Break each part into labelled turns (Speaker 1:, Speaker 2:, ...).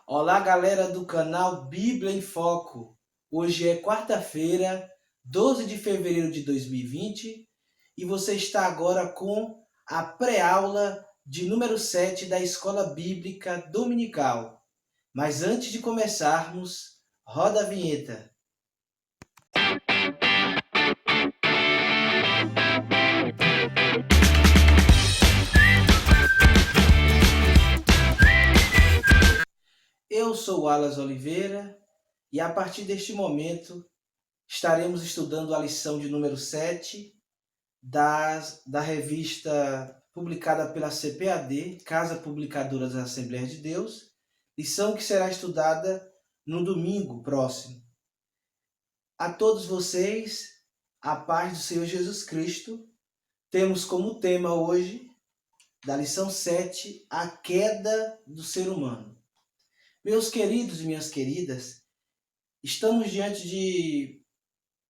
Speaker 1: Olá, galera do canal Bíblia em Foco. Hoje é quarta-feira, 12 de fevereiro de 2020 e você está agora com a pré-aula de número 7 da Escola Bíblica Dominical. Mas antes de começarmos, roda a vinheta. Eu sou Wallace Oliveira e a partir deste momento estaremos estudando a lição de número 7 da revista publicada pela CPAD, Casa Publicadora das Assembleias de Deus, lição que será estudada no domingo próximo. A todos vocês, a paz do Senhor Jesus Cristo. Temos como tema hoje, da lição 7, a queda do ser humano. Meus queridos e minhas queridas, estamos diante de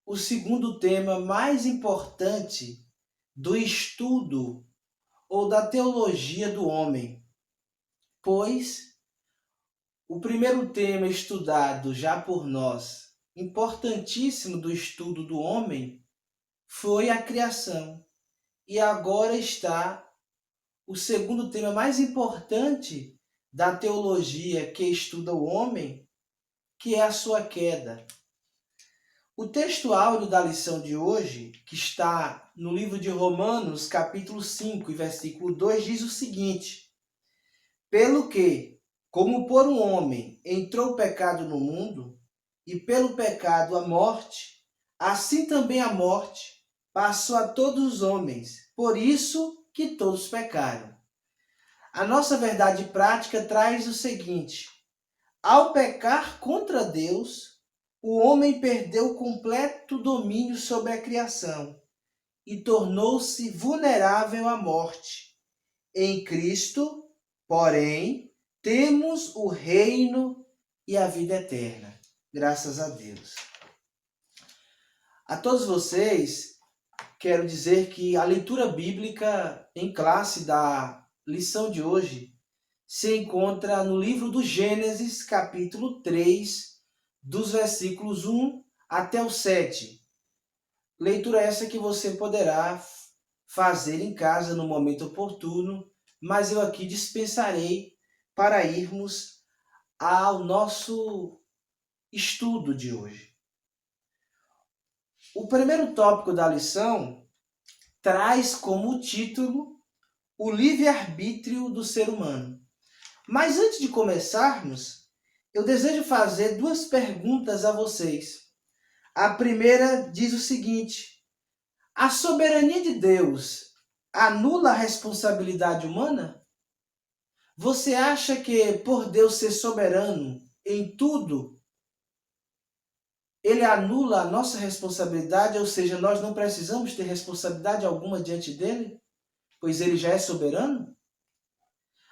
Speaker 1: o segundo tema mais importante do estudo ou da teologia do homem, pois o primeiro tema estudado já por nós, importantíssimo do estudo do homem, foi a criação. E agora está o segundo tema mais importante da teologia que estuda o homem, que é a sua queda. O texto áureo da lição de hoje, que está no livro de Romanos, capítulo 5, versículo 2, diz o seguinte: Pelo que, como por um homem entrou o pecado no mundo, e pelo pecado a morte, assim também a morte passou a todos os homens, por isso que todos pecaram. A nossa verdade prática traz o seguinte: ao pecar contra Deus, o homem perdeu completo domínio sobre a criação e tornou-se vulnerável à morte. Em Cristo, porém, temos o reino e a vida eterna. Graças a Deus. A todos vocês, quero dizer que a leitura bíblica em classe da lição de hoje se encontra no livro do Gênesis, capítulo 3, dos versículos 1 até o 7. Leitura essa que você poderá fazer em casa no momento oportuno, mas eu aqui dispensarei para irmos ao nosso estudo de hoje. O primeiro tópico da lição traz como título o livre-arbítrio do ser humano. Mas antes de começarmos, eu desejo fazer duas perguntas a vocês. A primeira diz o seguinte: a soberania de Deus anula a responsabilidade humana? Você acha que por Deus ser soberano em tudo, ele anula a nossa responsabilidade, ou seja, nós não precisamos ter responsabilidade alguma diante dele, pois ele já é soberano?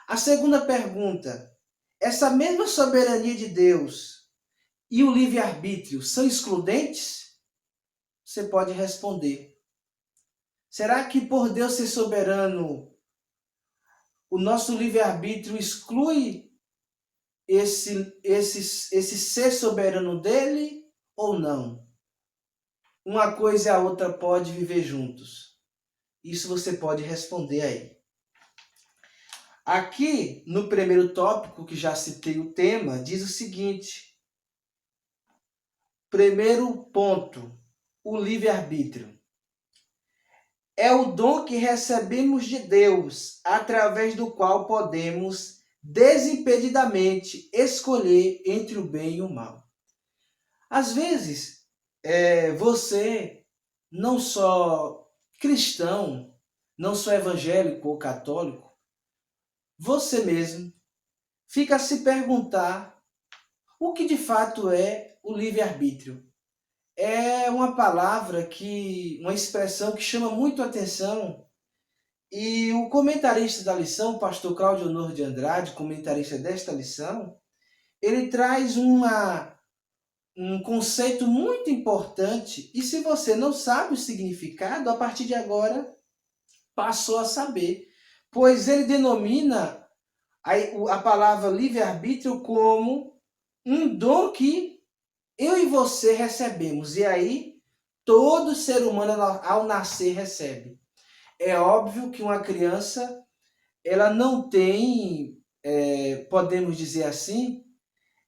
Speaker 1: A segunda pergunta: essa mesma soberania de Deus e o livre-arbítrio são excludentes? Você pode responder: será que por Deus ser soberano, o nosso livre-arbítrio exclui esse ser soberano dele ou não? Uma coisa e a outra pode viver juntos. Isso você pode responder aí. Aqui, no primeiro tópico, que já citei o tema, diz o seguinte: primeiro ponto, o livre-arbítrio. É o dom que recebemos de Deus, através do qual podemos desimpedidamente escolher entre o bem e o mal. Às vezes, você, não só cristão, não só evangélico ou católico, você mesmo fica a se perguntar o que de fato é o livre-arbítrio. É uma palavra uma expressão que chama muito a atenção, e o comentarista da lição, o pastor Cláudio Honor de Andrade, comentarista desta lição, ele traz um conceito muito importante, e se você não sabe o significado, a partir de agora passou a saber, pois ele denomina a palavra livre-arbítrio como um dom que eu e você recebemos. E aí, todo ser humano, ao nascer, recebe. É óbvio que uma criança, ela não tem, podemos dizer assim,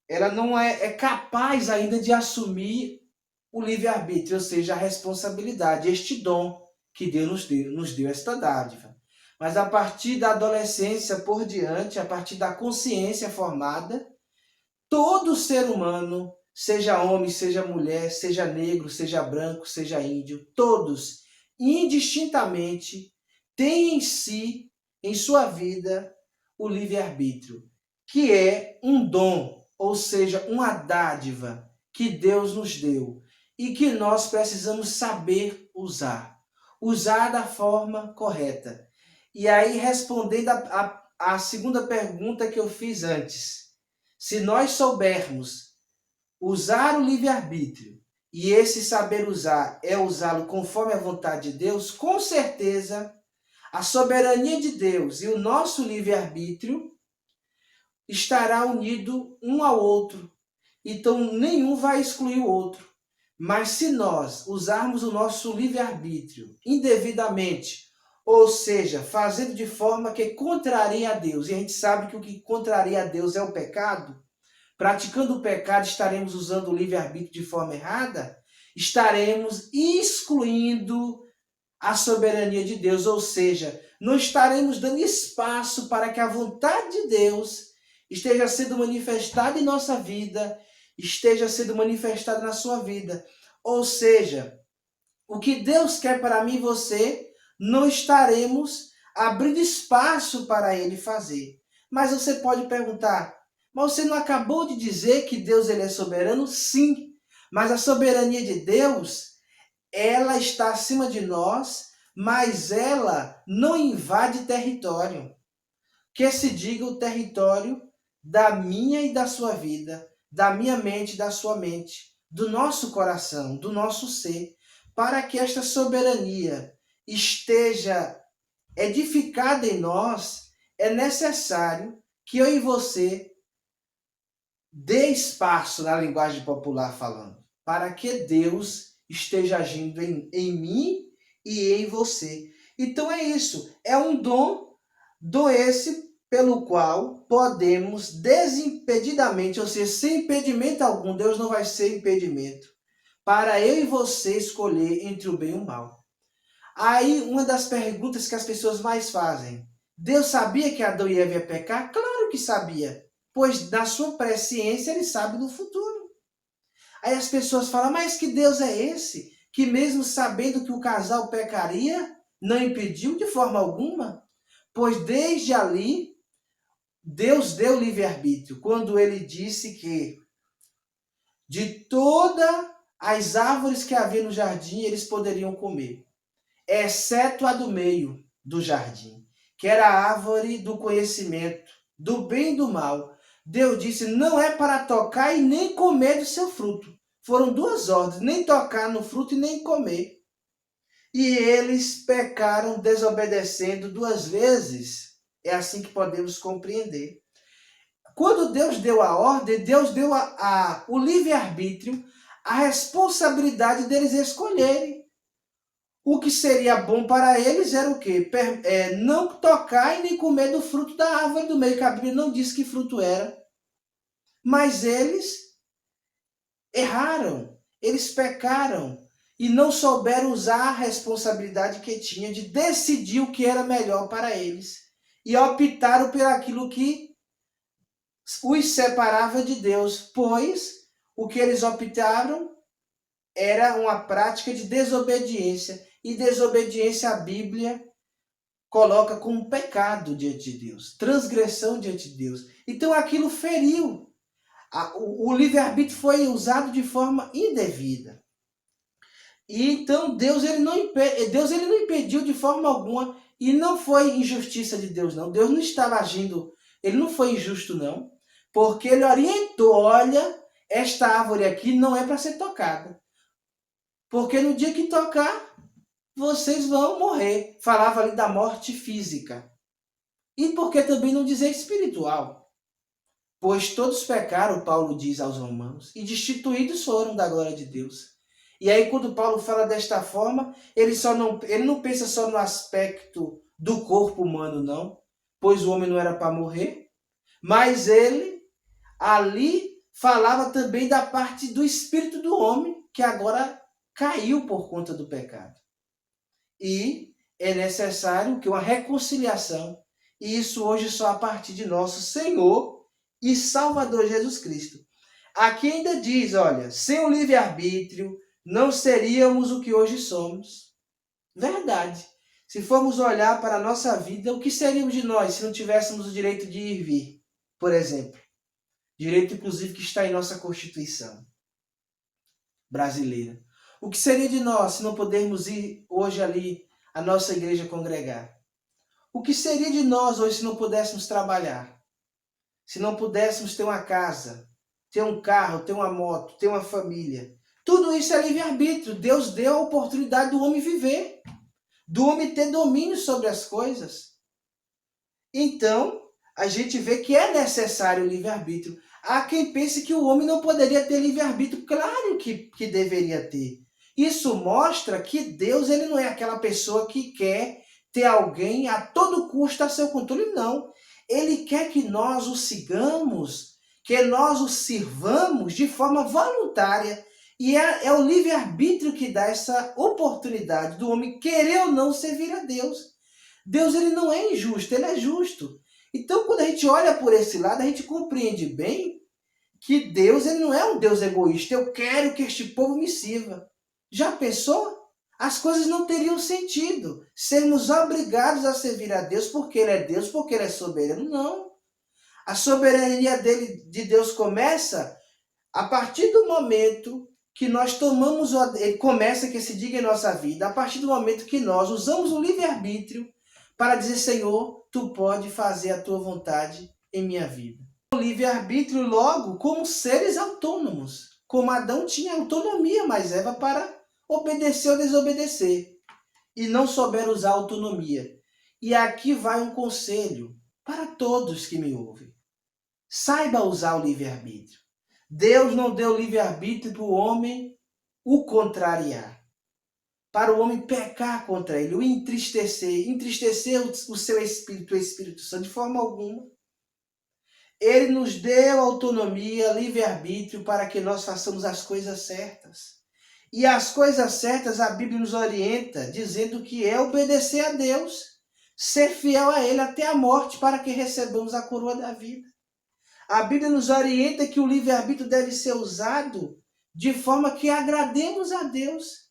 Speaker 1: ela não é capaz ainda de assumir o livre-arbítrio, ou seja, a responsabilidade, este dom que Deus nos deu esta dádiva. Mas a partir da adolescência por diante, a partir da consciência formada, todo ser humano, seja homem, seja mulher, seja negro, seja branco, seja índio, todos, indistintamente, têm em si, em sua vida, o livre-arbítrio, que é um dom, ou seja, uma dádiva que Deus nos deu e que nós precisamos saber usar. Usar da forma correta. E aí, respondendo a segunda pergunta que eu fiz antes, se nós soubermos usar o livre-arbítrio, e esse saber usar é usá-lo conforme a vontade de Deus, com certeza a soberania de Deus e o nosso livre-arbítrio estará unido um ao outro. Então nenhum vai excluir o outro. Mas se nós usarmos o nosso livre-arbítrio indevidamente, ou seja, fazendo de forma que contraria a Deus, e a gente sabe que o que contraria a Deus é o pecado, praticando o pecado, estaremos usando o livre-arbítrio de forma errada, estaremos excluindo a soberania de Deus, ou seja, não estaremos dando espaço para que a vontade de Deus esteja sendo manifestada em nossa vida, esteja sendo manifestada na sua vida. Ou seja, o que Deus quer para mim e você, não estaremos abrindo espaço para Ele fazer. Mas você pode perguntar, mas você não acabou de dizer que Deus ele é soberano? Sim, mas a soberania de Deus, ela está acima de nós, mas ela não invade território. Que se diga o território da minha e da sua vida, da minha mente e da sua mente, do nosso coração, do nosso ser, para que esta soberania esteja edificada em nós, é necessário que eu e você dê espaço, na linguagem popular falando, para que Deus esteja agindo em mim e em você. Então é isso, é um dom esse pelo qual podemos desimpedidamente, ou seja, sem impedimento algum, Deus não vai ser impedimento, para eu e você escolher entre o bem e o mal. Aí, uma das perguntas que as pessoas mais fazem, Deus sabia que Adão e Eva ia pecar? Claro que sabia, pois na sua presciência ele sabe do futuro. Aí as pessoas falam, mas que Deus é esse? Que mesmo sabendo que o casal pecaria, não impediu de forma alguma? Pois desde ali, Deus deu livre-arbítrio, quando ele disse que de todas as árvores que havia no jardim, eles poderiam comer, exceto a do meio do jardim, que era a árvore do conhecimento, do bem e do mal. Deus disse, não é para tocar e nem comer do seu fruto. Foram duas ordens, nem tocar no fruto e nem comer. E eles pecaram desobedecendo duas vezes. É assim que podemos compreender. Quando Deus deu a ordem, Deus deu o livre-arbítrio, a responsabilidade deles escolherem. O que seria bom para eles era o quê? Não tocar e nem comer do fruto da árvore do meio, que a Bíblia não diz que fruto era. Mas eles erraram, eles pecaram e não souberam usar a responsabilidade que tinha de decidir o que era melhor para eles. E optaram por aquilo que os separava de Deus, pois o que eles optaram era uma prática de desobediência. E desobediência a Bíblia coloca como pecado diante de Deus, transgressão diante de Deus. Então aquilo feriu. O livre-arbítrio foi usado de forma indevida. E então Deus ele não impediu de forma alguma, e não foi injustiça de Deus não. Deus não estava agindo, ele não foi injusto não, porque ele orientou, olha, esta árvore aqui não é para ser tocada. Porque no dia que tocar, vocês vão morrer. Falava ali da morte física. E por que também não dizer espiritual? Pois todos pecaram, Paulo diz aos Romanos, e destituídos foram da glória de Deus. E aí, quando Paulo fala desta forma, ele não pensa só no aspecto do corpo humano, não, pois o homem não era para morrer, mas ele ali falava também da parte do espírito do homem, que agora caiu por conta do pecado. E é necessário que uma reconciliação, e isso hoje só a partir de nosso Senhor e Salvador Jesus Cristo. Aqui ainda diz, olha, sem o livre-arbítrio não seríamos o que hoje somos. Verdade. Se formos olhar para a nossa vida, o que seríamos de nós se não tivéssemos o direito de ir e vir, por exemplo? Direito, inclusive, que está em nossa Constituição brasileira. O que seria de nós se não pudermos ir hoje ali à nossa igreja congregar? O que seria de nós hoje se não pudéssemos trabalhar? Se não pudéssemos ter uma casa, ter um carro, ter uma moto, ter uma família? Tudo isso é livre-arbítrio. Deus deu a oportunidade do homem viver, do homem ter domínio sobre as coisas. Então, a gente vê que é necessário o livre-arbítrio. Há quem pense que o homem não poderia ter livre-arbítrio. Claro que deveria ter. Isso mostra que Deus ele não é aquela pessoa que quer ter alguém a todo custo a seu controle, não. Ele quer que nós o sigamos, que nós o sirvamos de forma voluntária. E é o livre-arbítrio que dá essa oportunidade do homem querer ou não servir a Deus. Deus ele não é injusto, ele é justo. Então, quando a gente olha por esse lado, a gente compreende bem que Deus ele não é um Deus egoísta. Eu quero que este povo me sirva. Já pensou? As coisas não teriam sentido. Sermos obrigados a servir a Deus porque Ele é Deus, porque Ele é soberano. Não. A soberania de Deus começa a partir do momento que nós tomamos, ele começa que se diga em nossa vida, a partir do momento que nós usamos o livre-arbítrio para dizer, Senhor, Tu pode fazer a Tua vontade em minha vida. O livre-arbítrio, logo, como seres autônomos. Como Adão tinha autonomia, mas Eva para obedecer ou desobedecer. E não souber usar a autonomia. E aqui vai um conselho para todos que me ouvem. Saiba usar o livre-arbítrio. Deus não deu livre-arbítrio para o homem o contrariar. Para o homem pecar contra ele, o entristecer o seu espírito, o Espírito Santo, de forma alguma. Ele nos deu autonomia, livre-arbítrio, para que nós façamos as coisas certas. E as coisas certas a Bíblia nos orienta, dizendo que é obedecer a Deus, ser fiel a Ele até a morte, para que recebamos a coroa da vida. A Bíblia nos orienta que o livre-arbítrio deve ser usado de forma que agrademos a Deus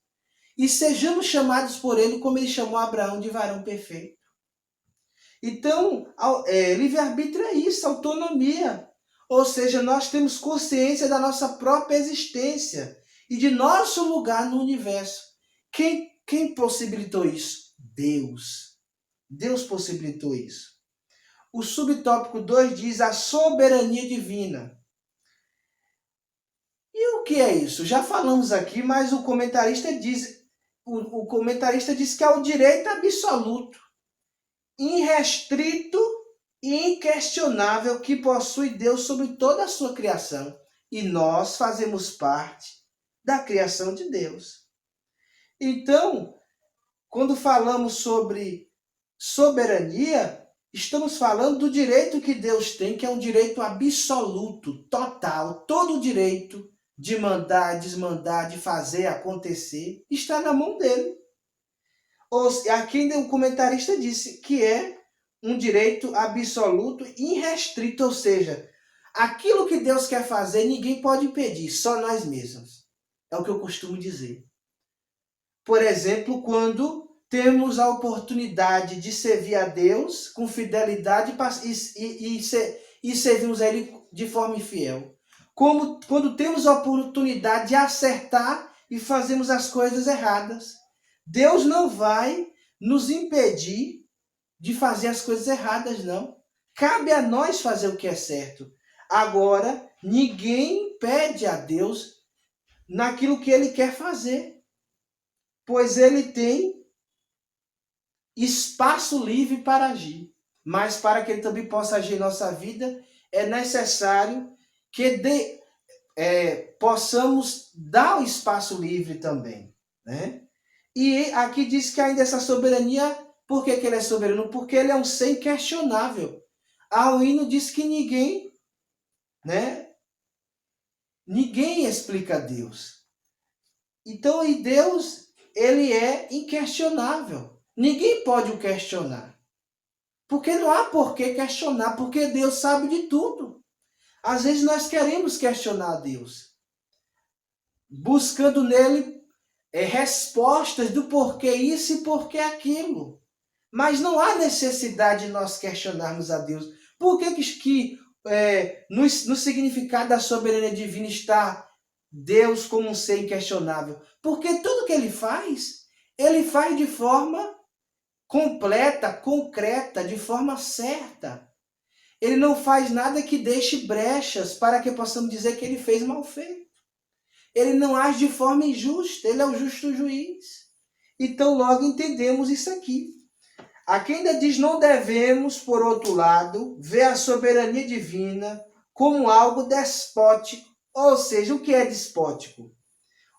Speaker 1: e sejamos chamados por Ele, como Ele chamou Abraão de varão perfeito. Então, livre-arbítrio é isso, autonomia. Ou seja, nós temos consciência da nossa própria existência e de nosso lugar no universo. Quem possibilitou isso? Deus. Deus possibilitou isso. O subtópico 2 diz a soberania divina. E o que é isso? Já falamos aqui, mas o comentarista diz que é o direito absoluto, irrestrito e inquestionável que possui Deus sobre toda a sua criação. E nós fazemos parte da criação de Deus. Então, quando falamos sobre soberania, estamos falando do direito que Deus tem, que é um direito absoluto, total. Todo o direito de mandar, desmandar, de fazer acontecer, está na mão dele. Aqui o comentarista disse que é um direito absoluto irrestrito, ou seja, aquilo que Deus quer fazer, ninguém pode impedir, só nós mesmos. É o que eu costumo dizer. Por exemplo, quando temos a oportunidade de servir a Deus com fidelidade e servimos a Ele de forma infiel. Quando temos a oportunidade de acertar e fazemos as coisas erradas. Deus não vai nos impedir de fazer as coisas erradas, não. Cabe a nós fazer o que é certo. Agora, ninguém impede a Deus naquilo que Ele quer fazer, pois Ele tem espaço livre para agir. mas para que ele também possa agir em nossa vida, é necessário que possamos dar o espaço livre também, né? E aqui diz que ainda essa soberania, por que ele é soberano? Porque ele é um ser inquestionável. O hino diz que ninguém, né? Ninguém explica Deus. Então, e Deus, ele é inquestionável. Ninguém pode o questionar. Porque não há por que questionar, porque Deus sabe de tudo. Às vezes nós queremos questionar Deus, buscando nele respostas do porquê isso e porquê aquilo. Mas não há necessidade de nós questionarmos a Deus. Por que no significado da soberania divina está Deus como um ser inquestionável? Porque tudo que ele faz de forma completa, concreta, de forma certa. Ele não faz nada que deixe brechas para que possamos dizer que ele fez mal feito. Ele não age de forma injusta, ele é o justo juiz. Então logo entendemos isso aqui. Aqui ainda diz, não devemos, por outro lado, ver a soberania divina como algo despótico. Ou seja, o que é despótico?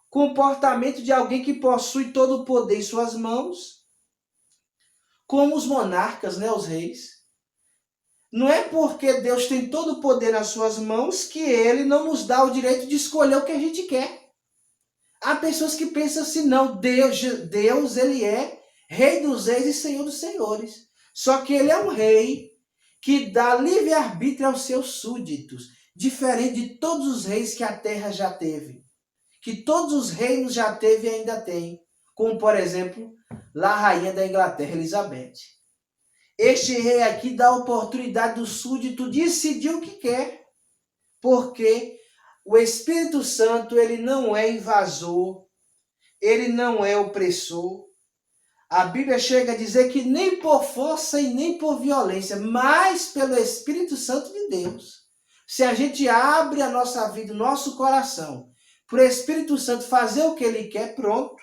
Speaker 1: Comportamento de alguém que possui todo o poder em suas mãos, como os monarcas, né, os reis. Não é porque Deus tem todo o poder nas suas mãos que ele não nos dá o direito de escolher o que a gente quer. Há pessoas que pensam assim, não, Deus ele é Rei dos reis e Senhor dos senhores. Só que ele é um rei que dá livre-arbítrio aos seus súditos, diferente de todos os reis que a terra já teve. Que todos os reinos já teve e ainda tem. Como, por exemplo, a rainha da Inglaterra, Elizabeth. Este rei aqui dá a oportunidade do súdito decidir o que quer. Porque o Espírito Santo, ele não é invasor, ele não é opressor. A Bíblia chega a dizer que nem por força e nem por violência, mas pelo Espírito Santo de Deus. Se a gente abre a nossa vida, o nosso coração, para o Espírito Santo fazer o que ele quer, pronto.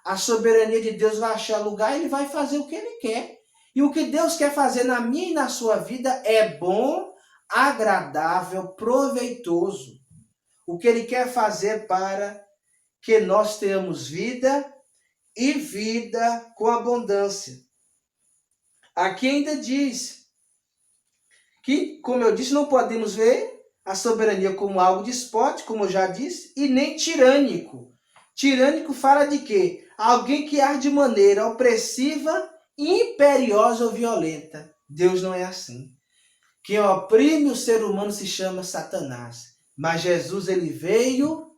Speaker 1: A soberania de Deus vai achar lugar e ele vai fazer o que ele quer. E o que Deus quer fazer na minha e na sua vida é bom, agradável, proveitoso. O que ele quer fazer para que nós tenhamos vida e vida com abundância. Aqui ainda diz que, como eu disse, não podemos ver a soberania como algo despótico, como eu já disse, e nem tirânico. Tirânico fala de quê? Alguém que age de maneira opressiva, imperiosa ou violenta. Deus não é assim. Quem oprime o ser humano se chama Satanás. Mas Jesus ele veio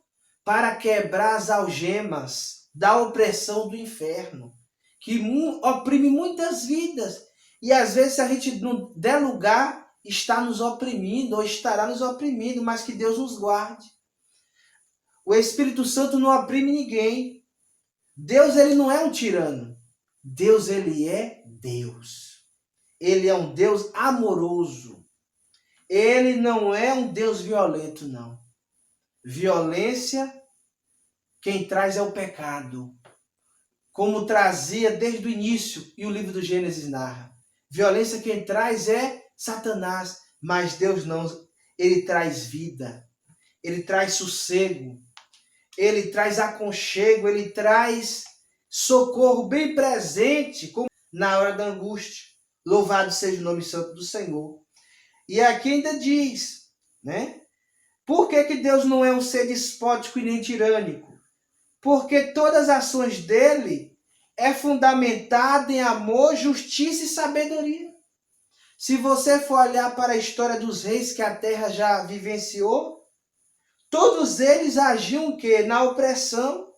Speaker 1: para quebrar as algemas da opressão do inferno, que oprime muitas vidas. E às vezes, se a gente não der lugar, está nos oprimindo ou estará nos oprimindo, mas que Deus nos guarde. O Espírito Santo não oprime ninguém. Deus ele não é um tirano. Deus ele é Deus. Ele é um Deus amoroso. Ele não é um Deus violento, não. Violência, quem traz é o pecado. Como trazia desde o início, e o livro do Gênesis narra. Violência quem traz é Satanás, mas Deus não. Ele traz vida, ele traz sossego, ele traz aconchego, ele traz socorro bem presente, como na hora da angústia. Louvado seja o nome santo do Senhor. E aqui ainda diz, né? Por que Deus não é um ser despótico e nem tirânico? Porque todas as ações dele é fundamentada em amor, justiça e sabedoria. Se você for olhar para a história dos reis que a terra já vivenciou, todos eles agiam o quê? Na opressão,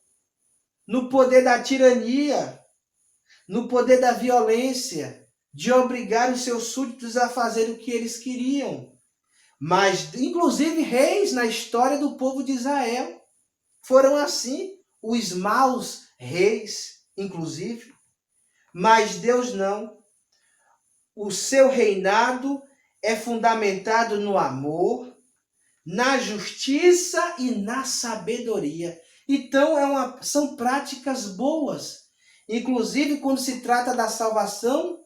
Speaker 1: no poder da tirania, no poder da violência, de obrigar os seus súditos a fazer o que eles queriam. Mas, inclusive, reis na história do povo de Israel foram assim, os maus reis, inclusive. Mas Deus não. O seu reinado é fundamentado no amor, na justiça e na sabedoria. Então, são práticas boas. Inclusive, quando se trata da salvação,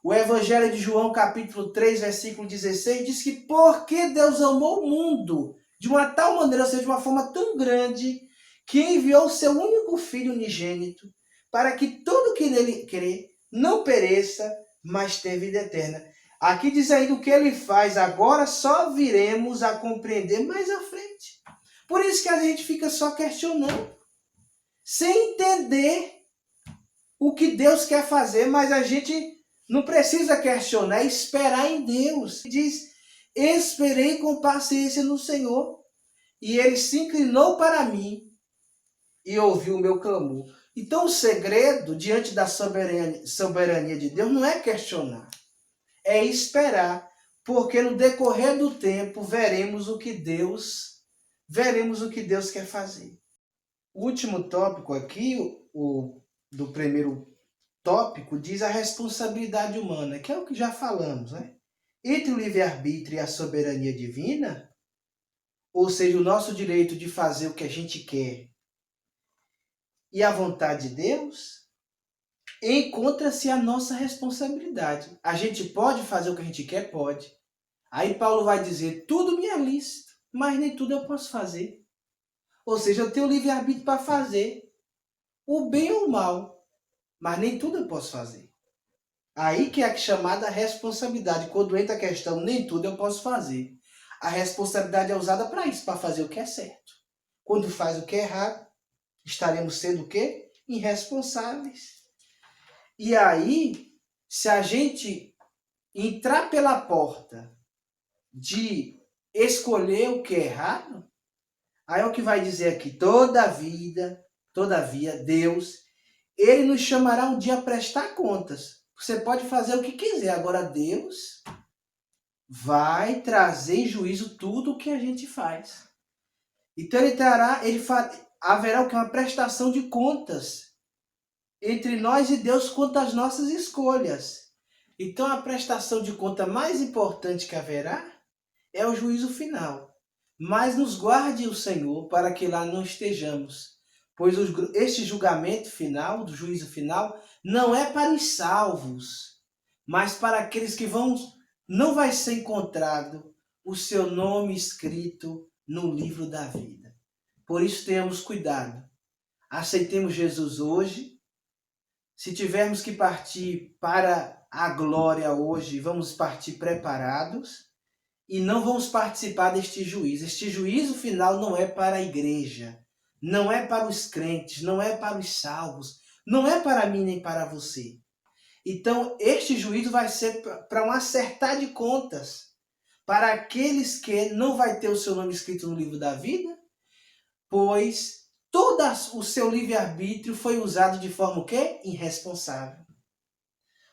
Speaker 1: O Evangelho de João, capítulo 3, versículo 16, diz que porque Deus amou o mundo de uma tal maneira, ou seja, de uma forma tão grande, que enviou o seu único Filho unigênito, para que todo que nele crê não pereça, mas tenha vida eterna. Aqui diz ainda o que ele faz, agora só viremos a compreender mais à frente. Por isso que a gente fica só questionando, sem entender o que Deus quer fazer, mas a gente não precisa questionar, é esperar em Deus. Diz, esperei com paciência no Senhor, e ele se inclinou para mim e ouviu o meu clamor. Então o segredo diante da soberania de Deus não é questionar, é esperar, porque no decorrer do tempo veremos o que Deus quer fazer. O último tópico aqui, do primeiro tópico, diz a responsabilidade humana, que é o que já falamos, né? Entre o livre-arbítrio e a soberania divina, ou seja, o nosso direito de fazer o que a gente quer e a vontade de Deus, encontra-se a nossa responsabilidade. A gente pode fazer o que a gente quer? Pode. Aí Paulo vai dizer, tudo me é lícito, mas nem tudo eu posso fazer. Ou seja, eu tenho livre-arbítrio para fazer o bem ou o mal, mas nem tudo eu posso fazer. Aí que é a chamada responsabilidade. Quando entra a questão, nem tudo eu posso fazer. A responsabilidade é usada para isso, para fazer o que é certo. Quando faz o que é errado, estaremos sendo o quê? Irresponsáveis. E aí, se a gente entrar pela porta de escolher o que é errado, aí é o que vai dizer aqui, todavia, Deus, ele nos chamará um dia a prestar contas. Você pode fazer o que quiser, agora Deus vai trazer em juízo tudo o que a gente faz. Então haverá o que? Uma prestação de contas entre nós e Deus quanto às nossas escolhas. Então a prestação de conta mais importante que haverá é o juízo final. Mas nos guarde o Senhor para que lá não estejamos, pois este julgamento final, do juízo final, não é para os salvos, mas para aqueles que não vai ser encontrado o seu nome escrito no livro da vida. Por isso tenhamos cuidado. Aceitemos Jesus hoje. Se tivermos que partir para a glória hoje, vamos partir preparados. E não vamos participar deste juízo. Este juízo final não é para a igreja, não é para os crentes, não é para os salvos, não é para mim nem para você. Então, este juízo vai ser para um acertar de contas, para aqueles que não vai ter o seu nome escrito no livro da vida, pois todo o seu livre-arbítrio foi usado de forma o quê? Irresponsável.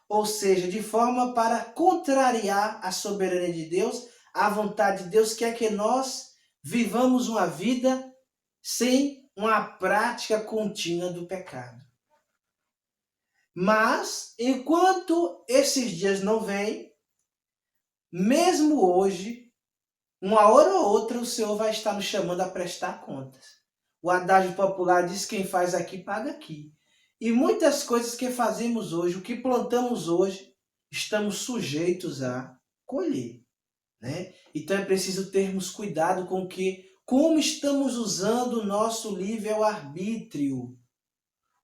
Speaker 1: Ou seja, de forma para contrariar a soberania de Deus. A vontade de Deus quer que nós vivamos uma vida sem uma prática contínua do pecado. Mas, enquanto esses dias não vêm, mesmo hoje, uma hora ou outra, o Senhor vai estar nos chamando a prestar contas. O adágio popular diz: quem faz aqui, paga aqui. E muitas coisas que fazemos hoje, o que plantamos hoje, estamos sujeitos a colher. Né? Então é preciso termos cuidado com como estamos usando o nosso livre-arbítrio,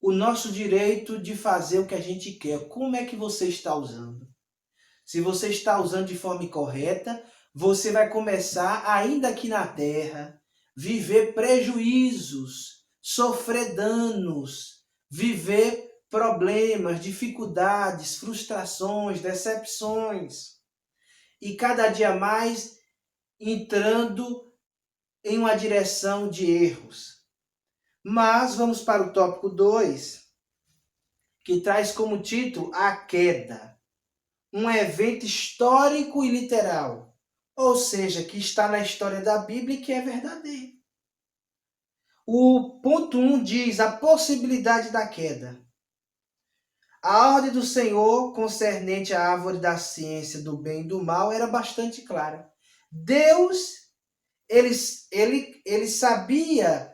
Speaker 1: o nosso direito de fazer o que a gente quer. Como é que você está usando? Se você está usando de forma incorreta, você vai começar, ainda aqui na terra, viver prejuízos, sofrer danos, viver problemas, dificuldades, frustrações, decepções. E cada dia mais entrando em uma direção de erros. Mas vamos para o tópico 2, que traz como título a queda. Um evento histórico e literal, ou seja, que está na história da Bíblia e que é verdadeiro. O ponto 1 diz a possibilidade da queda. A ordem do Senhor concernente à árvore da ciência do bem e do mal era bastante clara. Deus, ele sabia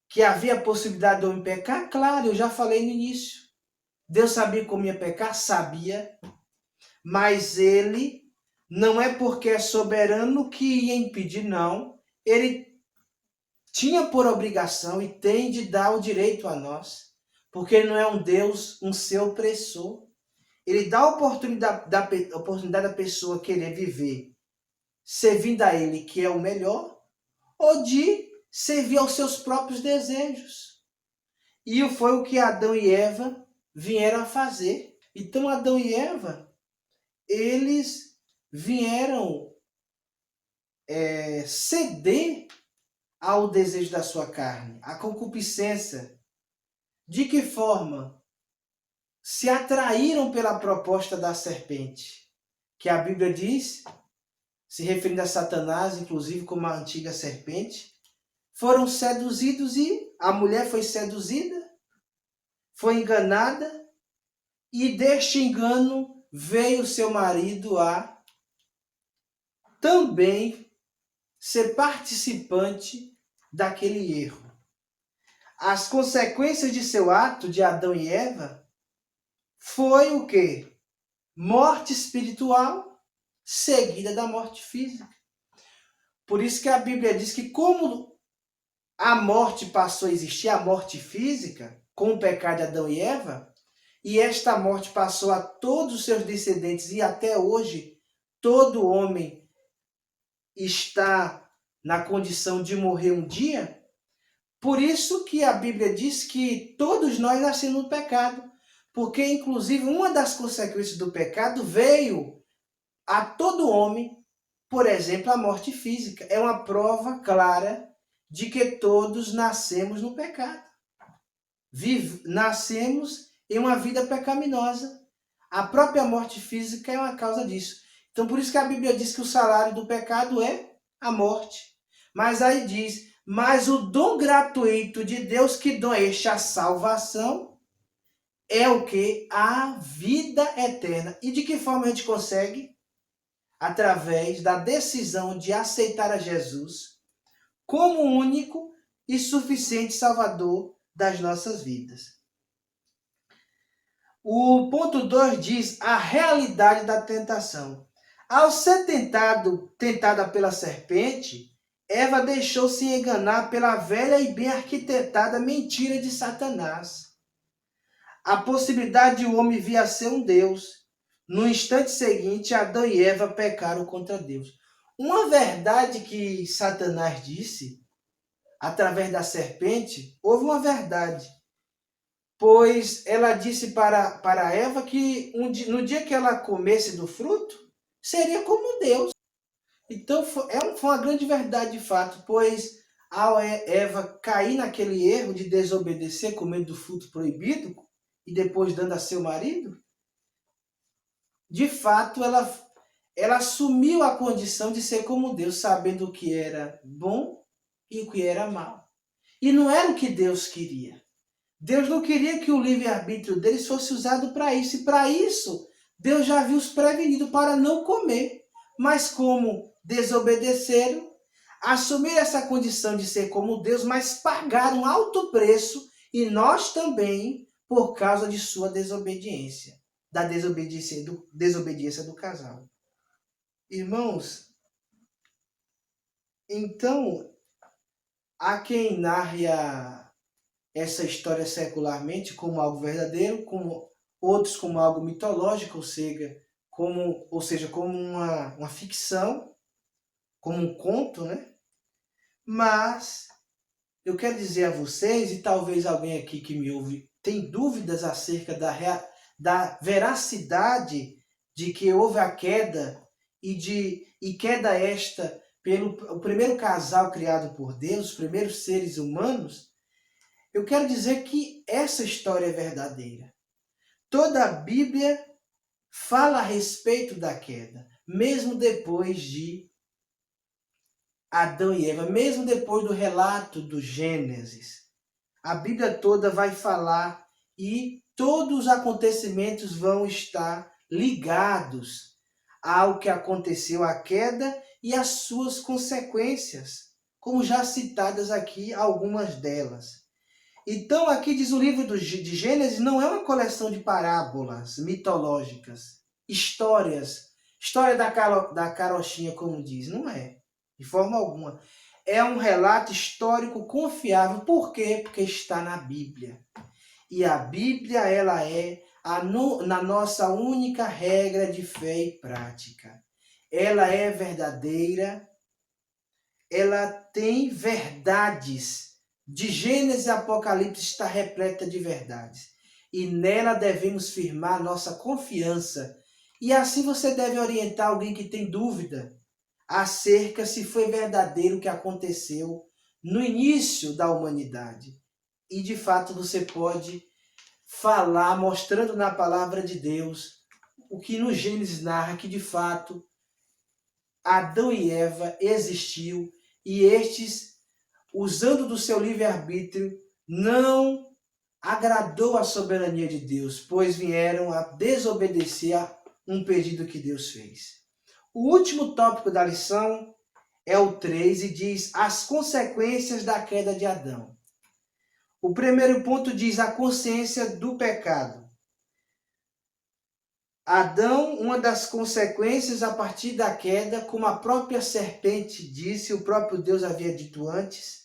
Speaker 1: que havia a possibilidade de eu me pecar? Claro, eu já falei no início. Deus sabia como ia pecar? Sabia. Mas ele não é porque é soberano que ia impedir, não. Ele tinha por obrigação e tem de dar o direito a nós, porque ele não é um Deus, um ser opressor. Ele dá a oportunidade da pessoa querer viver servindo a ele, que é o melhor, ou de servir aos seus próprios desejos. E foi o que Adão e Eva vieram a fazer. Então Adão e Eva, eles vieram ceder ao desejo da sua carne, à concupiscência. De que forma? Se atraíram pela proposta da serpente, que a Bíblia diz, se referindo a Satanás, inclusive como a antiga serpente, foram seduzidos e a mulher foi seduzida, foi enganada, e deste engano veio seu marido a também ser participante daquele erro. As consequências de seu ato, de Adão e Eva, foi o quê? Morte espiritual seguida da morte física. Por isso que a Bíblia diz que como a morte passou a existir, a morte física, com o pecado de Adão e Eva, e esta morte passou a todos os seus descendentes, e até hoje todo homem está na condição de morrer um dia. Por isso que a Bíblia diz que todos nós nascemos no pecado, porque inclusive uma das consequências do pecado veio a todo homem, por exemplo, a morte física. É uma prova clara de que todos nascemos no pecado. Nascemos em uma vida pecaminosa. A própria morte física é uma causa disso. Então, por isso que a Bíblia diz que o salário do pecado é a morte. Mas aí diz, mas o dom gratuito de Deus, que dom é este? A salvação, é o que? A vida eterna. E de que forma a gente consegue? Através da decisão de aceitar a Jesus como o único e suficiente Salvador das nossas vidas. O ponto 2 diz a realidade da tentação. Ao ser tentada pela serpente, Eva deixou-se enganar pela velha e bem arquitetada mentira de Satanás. A possibilidade de o homem vir a ser um Deus. No instante seguinte, Adão e Eva pecaram contra Deus. Uma verdade que Satanás disse, através da serpente, houve uma verdade. Pois ela disse para Eva que no dia que ela comesse do fruto, seria como Deus. Então foi uma grande verdade de fato, pois ao Eva cair naquele erro de desobedecer, comendo do fruto proibido, e depois dando a seu marido, de fato ela assumiu a condição de ser como Deus, sabendo o que era bom e o que era mal. E não era o que Deus queria. Deus não queria que o livre-arbítrio deles fosse usado para isso. E para isso, Deus já havia os prevenido para não comer. Mas como desobedeceram, assumiram essa condição de ser como Deus, mas pagaram alto preço, e nós também, por causa de sua desobediência. Da desobediência do casal. Irmãos, então, há quem narre essa história secularmente como algo verdadeiro, como outros como algo mitológico, ou seja, como uma ficção, como um conto, né? Mas eu quero dizer a vocês, e talvez alguém aqui que me ouve tem dúvidas acerca da veracidade de que houve a queda, e queda esta pelo o primeiro casal criado por Deus, os primeiros seres humanos. Eu quero dizer que essa história é verdadeira. Toda a Bíblia fala a respeito da queda, mesmo depois de Adão e Eva, mesmo depois do relato do Gênesis. A Bíblia toda vai falar e todos os acontecimentos vão estar ligados ao que aconteceu, a queda e as suas consequências, como já citadas aqui algumas delas. Então, aqui diz o livro de Gênesis, não é uma coleção de parábolas mitológicas. histórias. História da carochinha, como diz. Não é, de forma alguma. É um relato histórico confiável. Por quê? Porque está na Bíblia. E a Bíblia, ela é na nossa única regra de fé e prática. Ela é verdadeira, ela tem verdades. De Gênesis e Apocalipse está repleta de verdades. E nela devemos firmar nossa confiança. E assim você deve orientar alguém que tem dúvida acerca se foi verdadeiro o que aconteceu no início da humanidade. E de fato você pode falar, mostrando na palavra de Deus, o que no Gênesis narra que de fato Adão e Eva existiu e estes, usando do seu livre-arbítrio, não agradou a soberania de Deus, pois vieram a desobedecer a um pedido que Deus fez. O último tópico da lição é o 3 e diz as consequências da queda de Adão. O primeiro ponto diz a consciência do pecado. Adão, uma das consequências a partir da queda, como a própria serpente disse, o próprio Deus havia dito antes,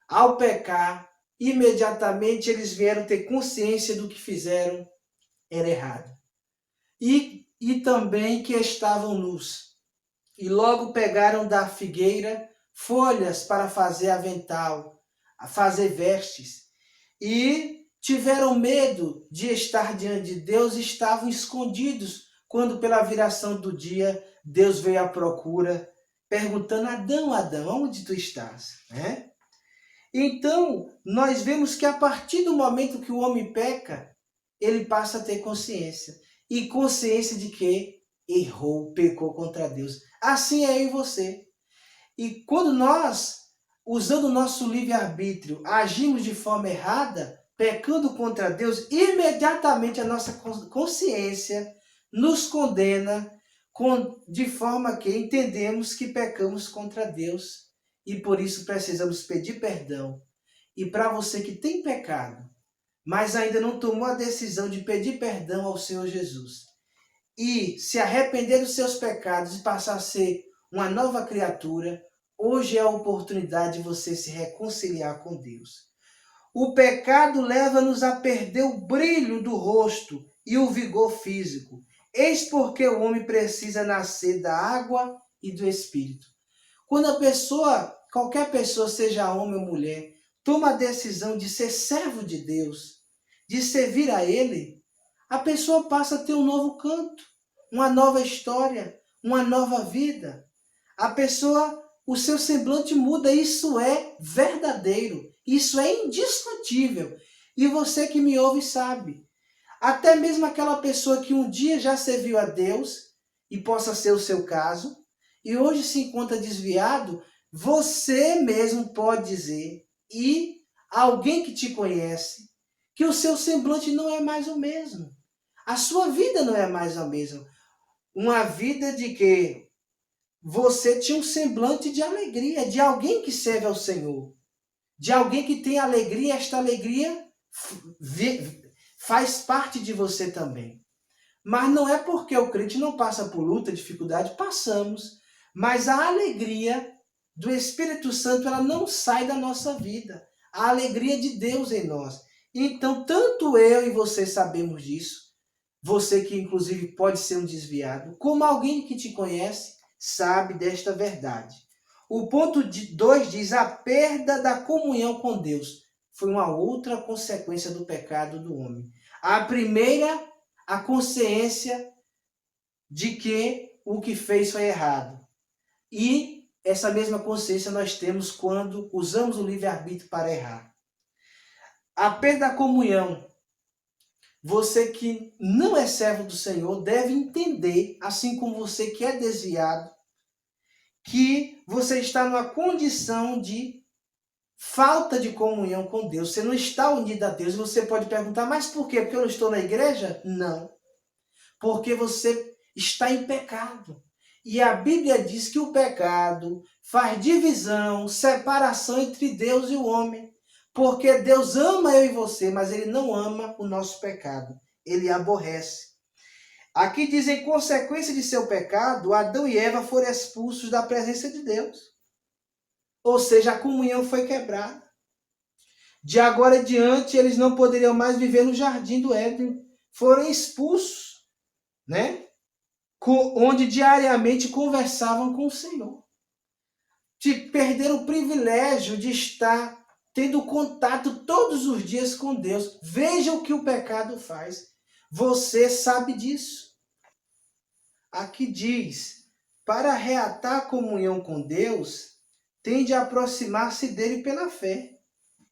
Speaker 1: ao pecar, imediatamente eles vieram ter consciência do que fizeram era errado. E também que estavam nus. E logo pegaram da figueira folhas para fazer avental, a fazer vestes. E tiveram medo de estar diante de Deus e estavam escondidos quando pela viração do dia Deus veio à procura, perguntando: Adão, Adão, onde tu estás? Né? Então, nós vemos que a partir do momento que o homem peca, ele passa a ter consciência. E consciência de que errou, pecou contra Deus. Assim é eu e você. E quando nós, usando o nosso livre-arbítrio, agimos de forma errada, pecando contra Deus, imediatamente a nossa consciência nos condena de forma que entendemos que pecamos contra Deus e por isso precisamos pedir perdão. E para você que tem pecado, mas ainda não tomou a decisão de pedir perdão ao Senhor Jesus e se arrepender dos seus pecados e passar a ser uma nova criatura, hoje é a oportunidade de você se reconciliar com Deus. O pecado leva-nos a perder o brilho do rosto e o vigor físico. Eis porque o homem precisa nascer da água e do Espírito. Quando a pessoa, qualquer pessoa, seja homem ou mulher, toma a decisão de ser servo de Deus, de servir a Ele, a pessoa passa a ter um novo canto, uma nova história, uma nova vida. A pessoa, o seu semblante muda, isso é verdadeiro, isso é indiscutível. E você que me ouve sabe. Até mesmo aquela pessoa que um dia já serviu a Deus, e possa ser o seu caso, e hoje se encontra desviado, você mesmo pode dizer, e alguém que te conhece, que o seu semblante não é mais o mesmo. A sua vida não é mais a mesma. Uma vida de que você tinha um semblante de alegria, de alguém que serve ao Senhor, de alguém que tem alegria, esta alegria faz parte de você também. Mas não é porque o crente não passa por luta, dificuldade, passamos. Mas a alegria do Espírito Santo, ela não sai da nossa vida. A alegria de Deus em nós. Então, tanto eu e você sabemos disso, você que inclusive pode ser um desviado, como alguém que te conhece, sabe desta verdade. O ponto 2 diz a perda da comunhão com Deus. Foi uma outra consequência do pecado do homem. A primeira, a consciência de que o que fez foi errado. E essa mesma consciência nós temos quando usamos o livre-arbítrio para errar. A perda da comunhão. Você que não é servo do Senhor deve entender, assim como você que é desviado, que você está numa condição de falta de comunhão com Deus. Você não está unido a Deus. Você pode perguntar, mas por quê? Porque eu não estou na igreja? Não. Porque você está em pecado. E a Bíblia diz que o pecado faz divisão, separação entre Deus e o homem. Porque Deus ama eu e você, mas Ele não ama o nosso pecado. Ele aborrece. Aqui diz, em consequência de seu pecado, Adão e Eva foram expulsos da presença de Deus. Ou seja, a comunhão foi quebrada. De agora em diante, eles não poderiam mais viver no jardim do Éden. Foram expulsos, né? Onde diariamente conversavam com o Senhor. Perderam o privilégio de estar tendo contato todos os dias com Deus. Veja o que o pecado faz. Você sabe disso. Aqui diz, para reatar a comunhão com Deus, tem de aproximar-se dele pela fé.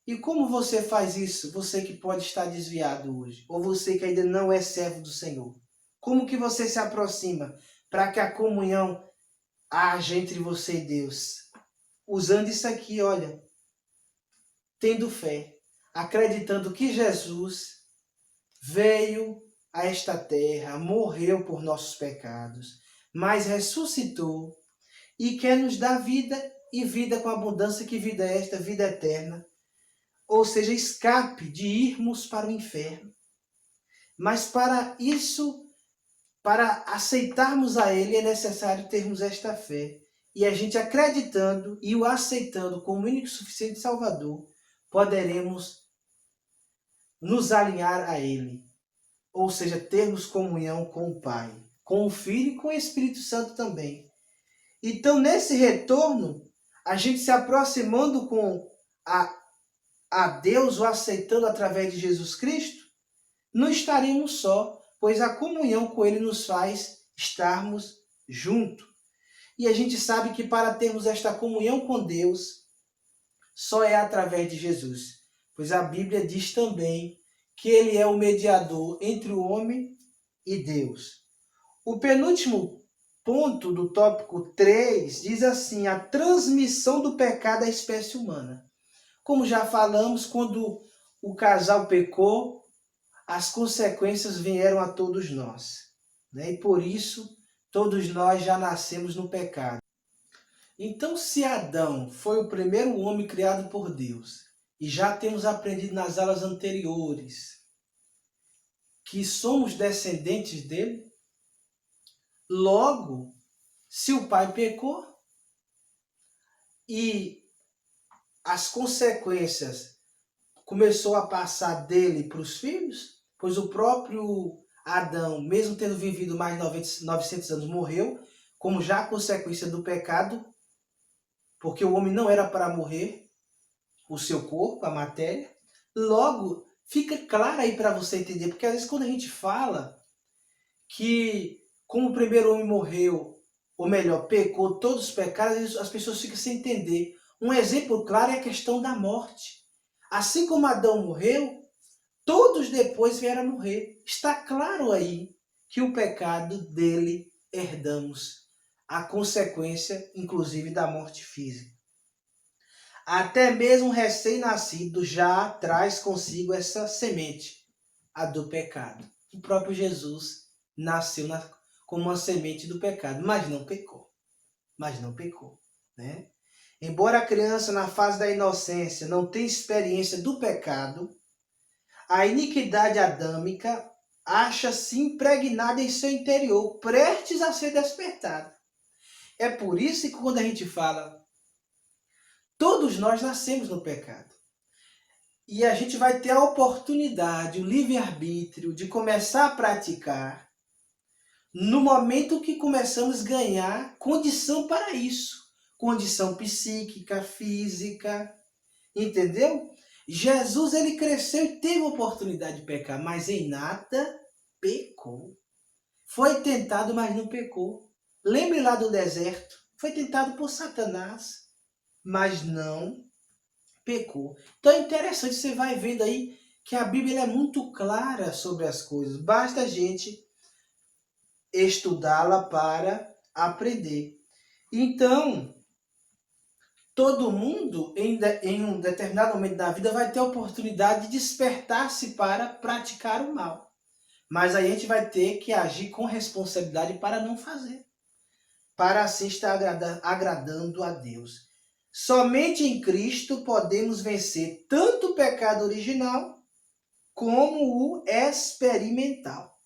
Speaker 1: E como você faz isso? Você que pode estar desviado hoje, ou você que ainda não é servo do Senhor. Como que você se aproxima para que a comunhão haja entre você e Deus? Usando isso aqui, olha, tendo fé, acreditando que Jesus veio a esta terra, morreu por nossos pecados, mas ressuscitou e quer nos dar vida e vida com abundância. Que vida é esta? Vida eterna. Ou seja, escape de irmos para o inferno. Mas para isso, para aceitarmos a Ele, é necessário termos esta fé. E a gente acreditando e o aceitando como único e suficiente Salvador, poderemos nos alinhar a Ele. Ou seja, termos comunhão com o Pai, com o Filho e com o Espírito Santo também. Então, nesse retorno, a gente se aproximando com a Deus, o aceitando através de Jesus Cristo, não estaremos só, pois a comunhão com Ele nos faz estarmos juntos. E a gente sabe que para termos esta comunhão com Deus, só é através de Jesus. Pois a Bíblia diz também que Ele é o mediador entre o homem e Deus. O penúltimo ponto do tópico 3 diz assim, a transmissão do pecado à espécie humana. Como já falamos, quando o casal pecou, as consequências vieram a todos nós, né? E por isso, todos nós já nascemos no pecado. Então, se Adão foi o primeiro homem criado por Deus, e já temos aprendido nas aulas anteriores que somos descendentes dele, logo, se o pai pecou e as consequências começou a passar dele para os filhos, pois o próprio Adão, mesmo tendo vivido mais de 900 anos, morreu, como já a consequência do pecado, porque o homem não era para morrer, o seu corpo, a matéria. Logo, fica claro aí para você entender, porque às vezes quando a gente fala que como o primeiro homem morreu, ou melhor, pecou todos os pecados, as pessoas ficam sem entender. Um exemplo claro é a questão da morte. Assim como Adão morreu, todos depois vieram a morrer. Está claro aí que o pecado dele herdamos. A consequência, inclusive, da morte física. Até mesmo um recém-nascido já traz consigo essa semente, a do pecado. O próprio Jesus nasceu como uma semente do pecado, mas não pecou. Né? Embora a criança, na fase da inocência, não tenha experiência do pecado, a iniquidade adâmica acha-se impregnada em seu interior, prestes a ser despertada. É por isso que quando a gente fala, todos nós nascemos no pecado. E a gente vai ter a oportunidade, o livre-arbítrio de começar a praticar no momento que começamos a ganhar condição para isso. Condição psíquica, física, entendeu? Jesus, ele cresceu e teve a oportunidade de pecar, mas em nada pecou. Foi tentado, mas não pecou. Lembre lá do deserto, foi tentado por Satanás, mas não pecou. Então é interessante, você vai vendo aí que a Bíblia é muito clara sobre as coisas. Basta a gente estudá-la para aprender. Então, todo mundo, em um determinado momento da vida, vai ter a oportunidade de despertar-se para praticar o mal. Mas aí a gente vai ter que agir com responsabilidade para não fazer. Para assim estar agradando a Deus. Somente em Cristo podemos vencer tanto o pecado original como o experimental.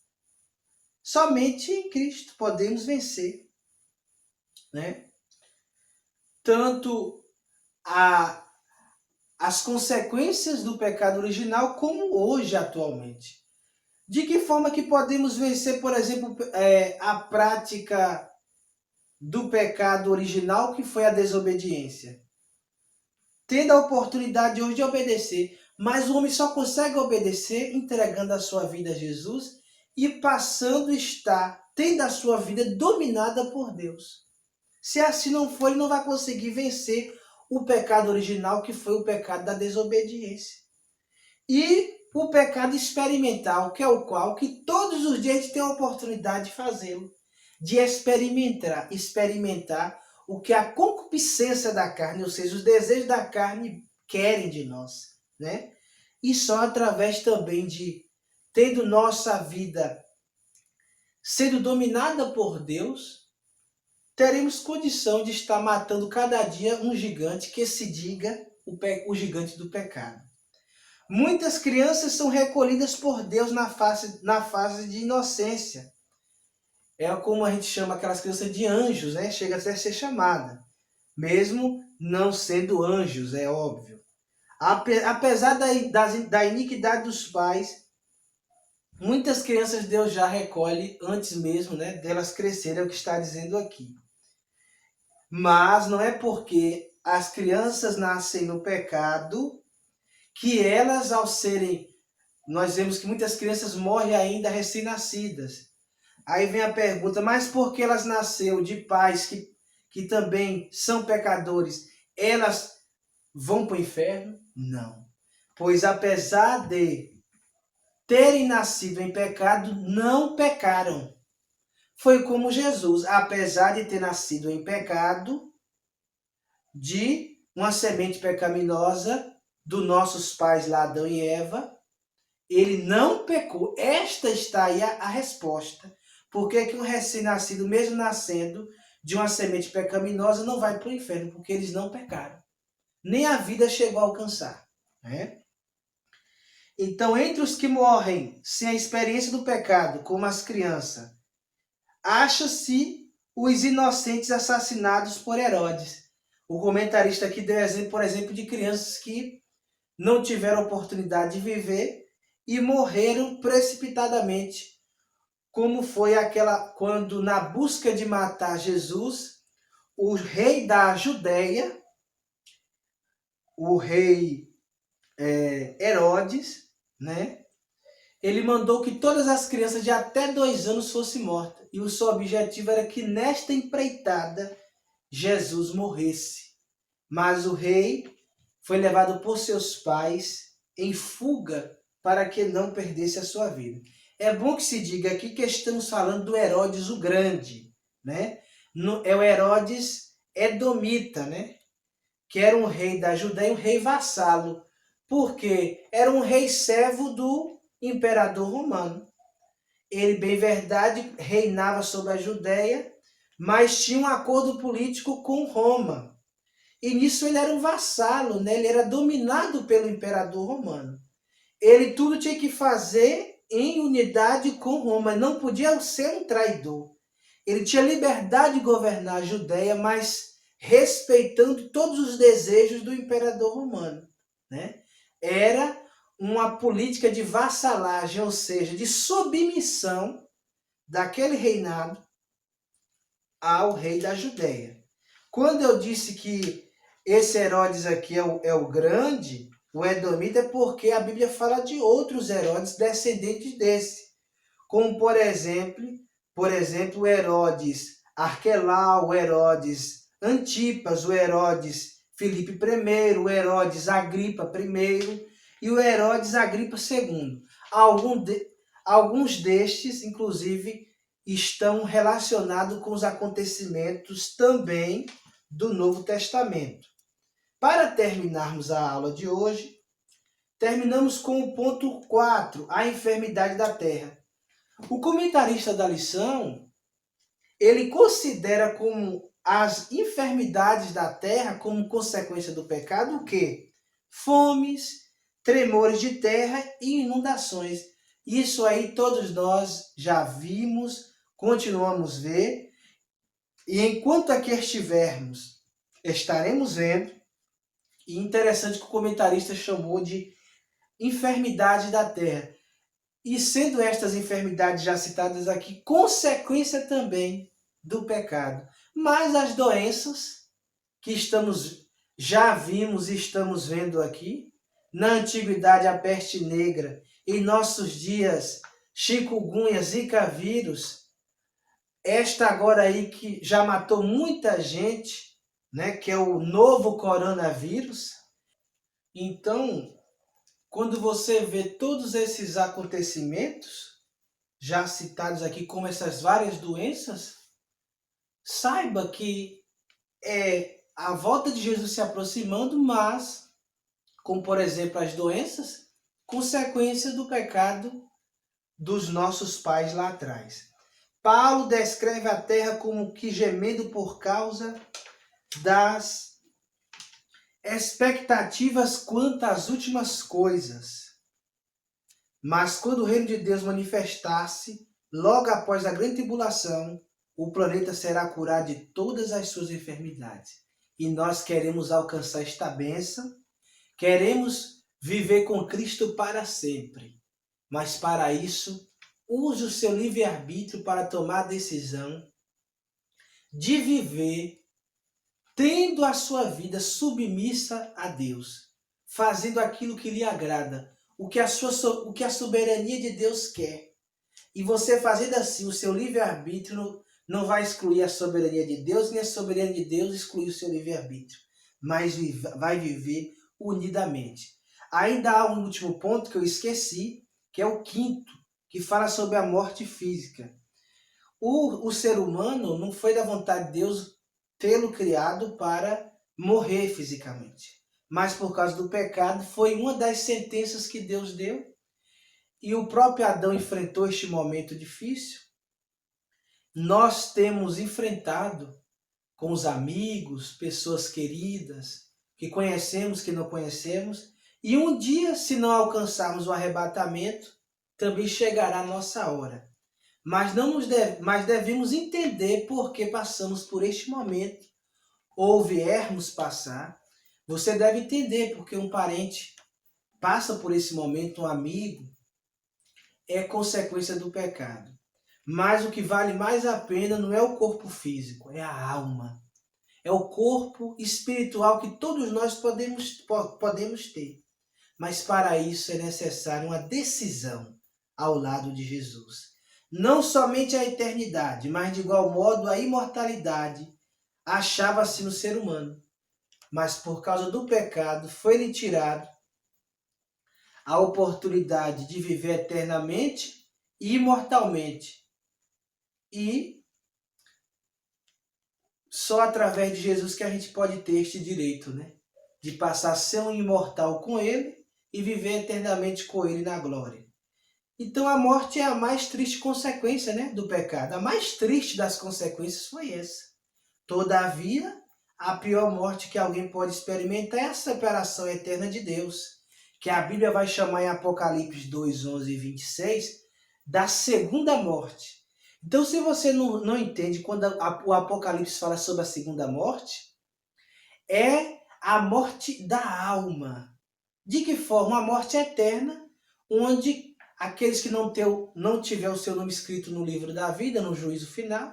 Speaker 1: Somente em Cristo podemos vencer, né? Tanto as consequências do pecado original como hoje, atualmente. De que forma que podemos vencer, por exemplo, a prática do pecado original, que foi a desobediência? Tendo a oportunidade hoje de obedecer, mas o homem só consegue obedecer entregando a sua vida a Jesus e passando a estar, tendo a sua vida dominada por Deus. Se assim não for, ele não vai conseguir vencer o pecado original, que foi o pecado da desobediência. E o pecado experimental, que é o qual que todos os dias a gente tem a oportunidade de fazê-lo, de experimentar o que a concupiscência da carne, ou seja, os desejos da carne querem de nós, né? E só através também de tendo nossa vida sendo dominada por Deus, teremos condição de estar matando cada dia um gigante que se diga o gigante do pecado. Muitas crianças são recolhidas por Deus na fase de inocência. É como a gente chama aquelas crianças de anjos, né? Chega até a ser chamada. Mesmo não sendo anjos, é óbvio. Apesar da iniquidade dos pais, muitas crianças Deus já recolhe antes mesmo, né, delas crescerem, é o que está dizendo aqui. Mas não é porque as crianças nascem no pecado que elas, ao serem... Nós vemos que muitas crianças morrem ainda recém-nascidas. Aí vem a pergunta, mas por que elas nasceram de pais que também são pecadores, elas vão para o inferno? Não. Pois apesar de terem nascido em pecado, não pecaram. Foi como Jesus, apesar de ter nascido em pecado, de uma semente pecaminosa dos nossos pais lá, Adão e Eva, ele não pecou. Esta está aí a resposta. Por que um recém-nascido, mesmo nascendo de uma semente pecaminosa, não vai para o inferno? Porque eles não pecaram. Nem a vida chegou a alcançar, né? Então, entre os que morrem sem a experiência do pecado, como as crianças, acha-se os inocentes assassinados por Herodes. O comentarista aqui deu exemplo, por exemplo, de crianças que não tiveram oportunidade de viver e morreram precipitadamente, como foi aquela quando, na busca de matar Jesus, o rei da Judéia, o rei Herodes, né? Ele mandou que todas as crianças de até 2 anos fossem mortas. E o seu objetivo era que nesta empreitada Jesus morresse. Mas o rei foi levado por seus pais em fuga para que não perdesse a sua vida. É bom que se diga aqui que estamos falando do Herodes o Grande, né? É o Herodes Edomita, né? Que era um rei da Judéia, um rei vassalo, porque era um rei servo do imperador romano. Ele, bem verdade, reinava sobre a Judéia, mas tinha um acordo político com Roma. E nisso ele era um vassalo, né? Ele era dominado pelo imperador romano. Ele tudo tinha que fazer em unidade com Roma, não podia ser um traidor. Ele tinha liberdade de governar a Judéia, mas respeitando todos os desejos do imperador romano, né? Era uma política de vassalagem, ou seja, de submissão daquele reinado ao rei da Judéia. Quando eu disse que esse Herodes aqui é o grande, o Edomita, é porque a Bíblia fala de outros Herodes descendentes desse, como por exemplo o Herodes Arquelau, o Herodes Antipas, o Herodes Filipe I, o Herodes Agripa I e o Herodes Agripa II. Alguns destes, inclusive, estão relacionados com os acontecimentos também do Novo Testamento. Para terminarmos a aula de hoje, terminamos com o ponto 4, a enfermidade da terra. O comentarista da lição, ele considera como as enfermidades da terra, como consequência do pecado, o quê? Fomes, tremores de terra e inundações. Isso aí todos nós já vimos, continuamos a ver, e enquanto aqui estivermos, estaremos vendo, e interessante que o comentarista chamou de enfermidade da terra. E sendo estas enfermidades já citadas aqui, consequência também do pecado. Mas as doenças que já vimos e estamos vendo aqui, na antiguidade a peste negra, em nossos dias chikungunya, zika vírus, esta agora aí que já matou muita gente, né, que é o novo coronavírus. Então, quando você vê todos esses acontecimentos, já citados aqui como essas várias doenças, saiba que é a volta de Jesus se aproximando, mas, como por exemplo as doenças, consequência do pecado dos nossos pais lá atrás. Paulo descreve a terra como que gemendo por causa das expectativas quanto às últimas coisas. Mas quando o reino de Deus manifestar-se, logo após a grande tribulação, o planeta será curado de todas as suas enfermidades. E nós queremos alcançar esta bênção, queremos viver com Cristo para sempre. Mas para isso, use o seu livre-arbítrio para tomar a decisão de viver tendo a sua vida submissa a Deus, fazendo aquilo que lhe agrada, o que a soberania de Deus quer. E você fazendo assim, o seu livre-arbítrio não vai excluir a soberania de Deus, nem a soberania de Deus excluir o seu livre-arbítrio, mas vai viver unidamente. Ainda há um último ponto que eu esqueci, que é o quinto, que fala sobre a morte física. O ser humano não foi da vontade de Deus tê-lo criado para morrer fisicamente. Mas por causa do pecado, foi uma das sentenças que Deus deu. E o próprio Adão enfrentou este momento difícil. Nós temos enfrentado com os amigos, pessoas queridas, que conhecemos, que não conhecemos. E um dia, se não alcançarmos o arrebatamento, também chegará a nossa hora. Mas devemos entender por que passamos por este momento, ou viermos passar. Você deve entender porque um parente passa por esse momento, um amigo, é consequência do pecado. Mas o que vale mais a pena não é o corpo físico, é a alma. É o corpo espiritual que todos nós podemos ter. Mas para isso é necessário uma decisão ao lado de Jesus. Não somente a eternidade, mas de igual modo a imortalidade achava-se no ser humano. Mas por causa do pecado foi-lhe tirado a oportunidade de viver eternamente e imortalmente. E só através de Jesus que a gente pode ter este direito, né? De passar a ser um imortal com Ele e viver eternamente com Ele na glória. Então a morte é a mais triste consequência, né, do pecado. A mais triste das consequências foi essa. Todavia, a pior morte que alguém pode experimentar é a separação eterna de Deus, que a Bíblia vai chamar em Apocalipse 2, 11 e 26 da segunda morte. Então, se você não entende quando o Apocalipse fala sobre a segunda morte, é a morte da alma. De que forma? A morte eterna, onde aqueles que não tiver o seu nome escrito no livro da vida, no juízo final,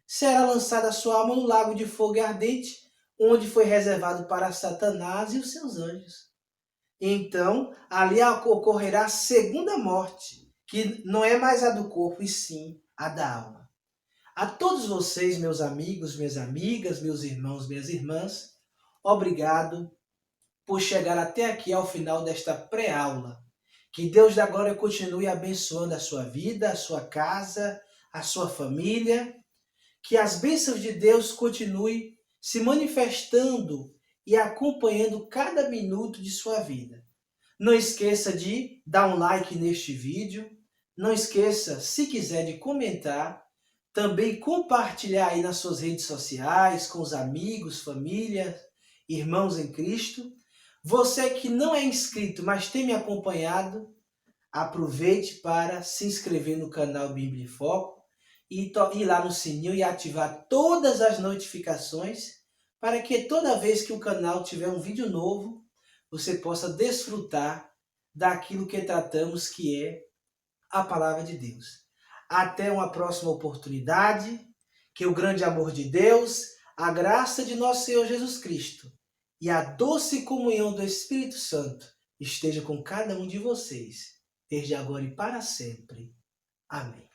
Speaker 1: será lançada a sua alma no lago de fogo ardente, onde foi reservado para Satanás e os seus anjos. Então, ali ocorrerá a segunda morte, que não é mais a do corpo, e sim a da alma. A todos vocês, meus amigos, minhas amigas, meus irmãos, minhas irmãs, obrigado por chegar até aqui ao final desta pré-aula. Que Deus da glória continue abençoando a sua vida, a sua casa, a sua família. Que as bênçãos de Deus continuem se manifestando e acompanhando cada minuto de sua vida. Não esqueça de dar um like neste vídeo. Não esqueça, se quiser, de comentar. Também compartilhar aí nas suas redes sociais, com os amigos, família, irmãos em Cristo. Você que não é inscrito, mas tem me acompanhado, aproveite para se inscrever no canal Bíblia em Foco e ir lá no sininho e ativar todas as notificações para que toda vez que o canal tiver um vídeo novo, você possa desfrutar daquilo que tratamos, que é a palavra de Deus. Até uma próxima oportunidade, que o grande amor de Deus, a graça de nosso Senhor Jesus Cristo e a doce comunhão do Espírito Santo esteja com cada um de vocês, desde agora e para sempre. Amém.